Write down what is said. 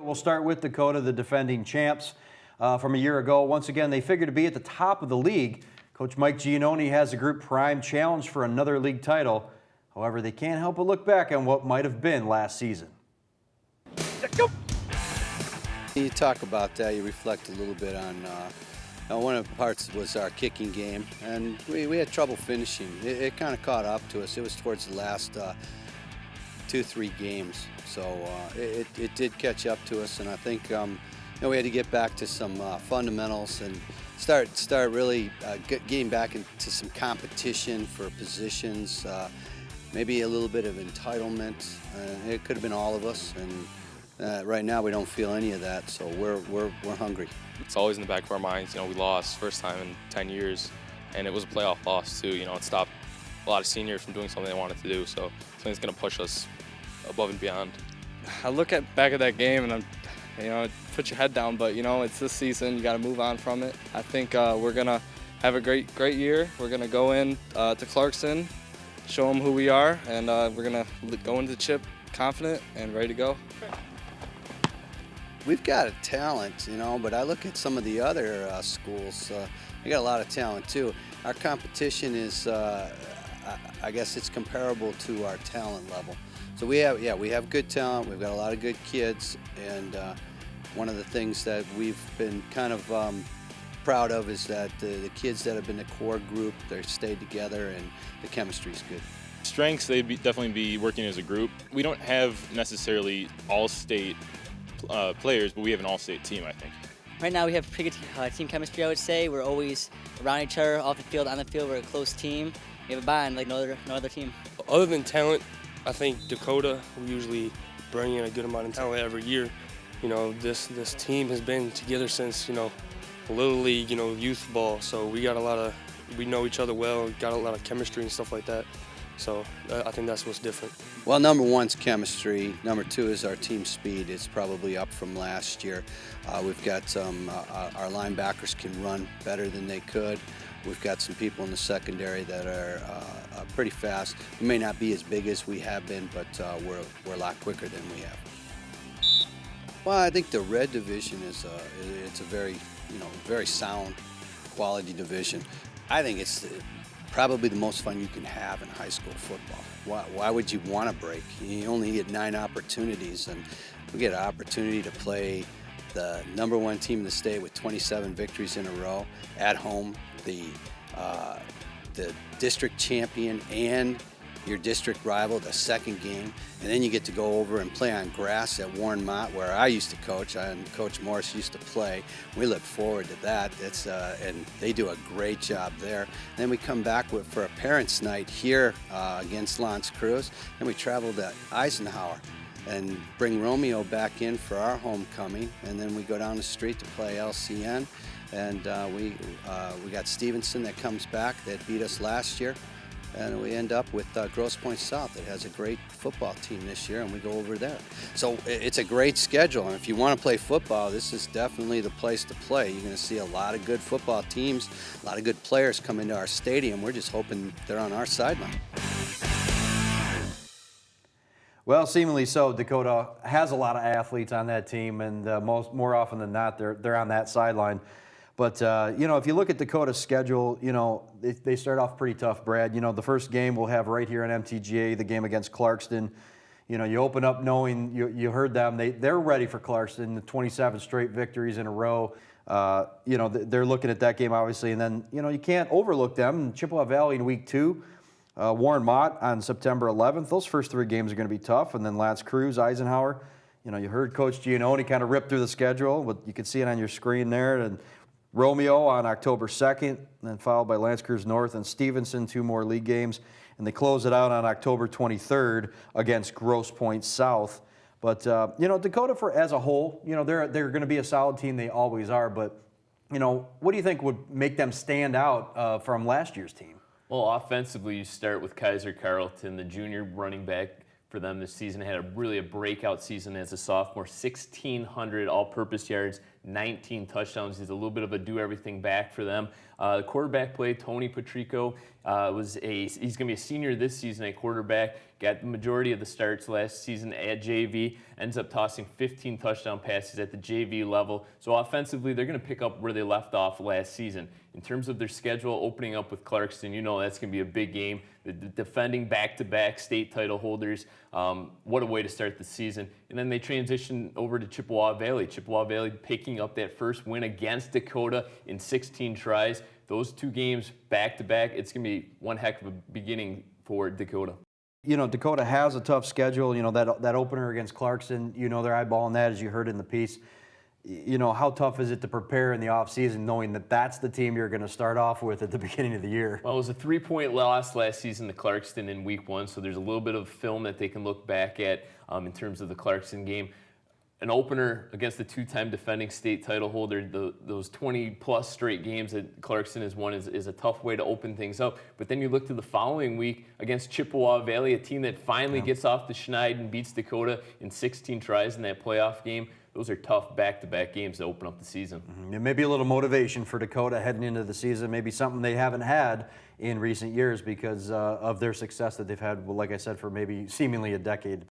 We'll start with Dakota, the defending champs from a year ago. Once again, they figure to be at the top of the league. Coach Mike Giannone has the group prime challenge for another league title. However, they can't help but look back on what might have been last season. You talk about that, you reflect a little bit on one of the parts was our kicking game, and we had trouble finishing. It kind of caught up to us. It was towards the last 2-3 games, so it did catch up to us, and I think we had to get back to some fundamentals and start really getting back into some competition for positions, maybe a little bit of entitlement. It could have been all of us, and right now we don't feel any of that, so we're hungry. It's always in the back of our minds. We lost first time in 10 years, and it was a playoff loss too. It stopped a lot of seniors from doing something they wanted to do, so something's going to push us above and beyond. I look back at that game, and put your head down, but it's this season. You got to move on from it. I think we're gonna have a great year. We're gonna go in to Clarkston, show them who we are, and we're gonna go into the chip confident and ready to go. We've got a talent, but I look at some of the other schools. We got a lot of talent too. Our competition is, I guess, it's comparable to our talent level. So we have good talent. We've got a lot of good kids, and one of the things that we've been kind of proud of is that the kids that have been the core group, they stayed together, and the chemistry's good. Strengths, they'd definitely be working as a group. We don't have necessarily all-state players, but we have an all-state team, I think. Right now we have pretty good team chemistry, I would say. We're always around each other, off the field, on the field. We're a close team. We have a bond like no other team. Other than talent, I think Dakota, we usually bring in a good amount of talent every year. This team has been together since, Little League, youth ball. So we know each other well, got a lot of chemistry and stuff like that. So I think that's what's different. Well, number one's chemistry. Number two is our team speed. It's probably up from last year. We've got some, our linebackers can run better than they could. We've got some people in the secondary that are pretty fast. We may not be as big as we have been, but we're a lot quicker than we have. Well, I think the red division is it's a very sound quality division. I think it's probably the most fun you can have in high school football. Why would you want to break? You only get 9 opportunities, and we get an opportunity to play the number 1 team in the state with 27 victories in a row at home, the district champion and your district rival, the second game, and then you get to go over and play on grass at Warren Mott, where I used to coach and Coach Morris used to play. We look forward to that. And they do a great job there. Then we come back for a parents' night here against L'Anse Creuse, and we travel to Eisenhower and bring Romeo back in for our homecoming, and then we go down the street to play LCN, and we got Stevenson that comes back that beat us last year. And we end up with Grosse Pointe South that has a great football team this year, and we go over there. So it's a great schedule, and if you want to play football, this is definitely the place to play. You're going to see a lot of good football teams, a lot of good players come into our stadium. We're just hoping they're on our sideline. Well, seemingly so. Dakota has a lot of athletes on that team, and more often than not, they're on that sideline. But, if you look at Dakota's schedule, they start off pretty tough, Brad. The first game we'll have right here on MTGA, the game against Clarkston. You open up knowing you heard them. They're ready for Clarkston, the 27 straight victories in a row. They're looking at that game, obviously. And then, you can't overlook them. Chippewa Valley in week 2, Warren Mott on September 11th. Those first 3 games are going to be tough. And then L'Anse Creuse, Eisenhower. You heard Coach Giannone kind of rip through the schedule. But you can see it on your screen there. And Romeo on October 2nd, then followed by L'Anse Creuse North and Stevenson, 2 more league games. And they close it out on October 23rd against Grosse Pointe South. But, Dakota as a whole, they're going to be a solid team. They always are. But, what do you think would make them stand out from last year's team? Well, offensively, you start with Kaiser Carlton, the junior running back for them this season. Had a breakout season as a sophomore, 1,600 all-purpose yards, 19 touchdowns. He's a little bit of a do-everything back for them. The quarterback play, Tony Patrico, he's going to be a senior this season at quarterback. Got the majority of the starts last season at JV. Ends up tossing 15 touchdown passes at the JV level. So offensively, they're going to pick up where they left off last season. In terms of their schedule, opening up with Clarkston, you know that's going to be a big game. The defending back-to-back state title holders. What a way to start the season. And then they transition over to Chippewa Valley. Chippewa Valley picking up that first win against Dakota in 16 tries. Those two games back-to-back, it's going to be one heck of a beginning for Dakota. You know, Dakota has a tough schedule. You know, that opener against Clarkston, you know, they're eyeballing that, as you heard in the piece. You know, how tough is it to prepare in the offseason knowing that that's the team you're going to start off with at the beginning of the year? Well, it was a 3-point loss last season to Clarkston in week 1, so there's a little bit of film that they can look back at in terms of the Clarkston game. An opener against the 2-time defending state title holder, those 20-plus straight games that Clarkston has won is a tough way to open things up. But then you look to the following week against Chippewa Valley, a team that finally gets off the schneid and beats Dakota in 16 tries in that playoff game. Those are tough back-to-back games to open up the season. And maybe a little motivation for Dakota heading into the season, maybe something they haven't had in recent years because of their success that they've had, well, like I said, for maybe seemingly a decade.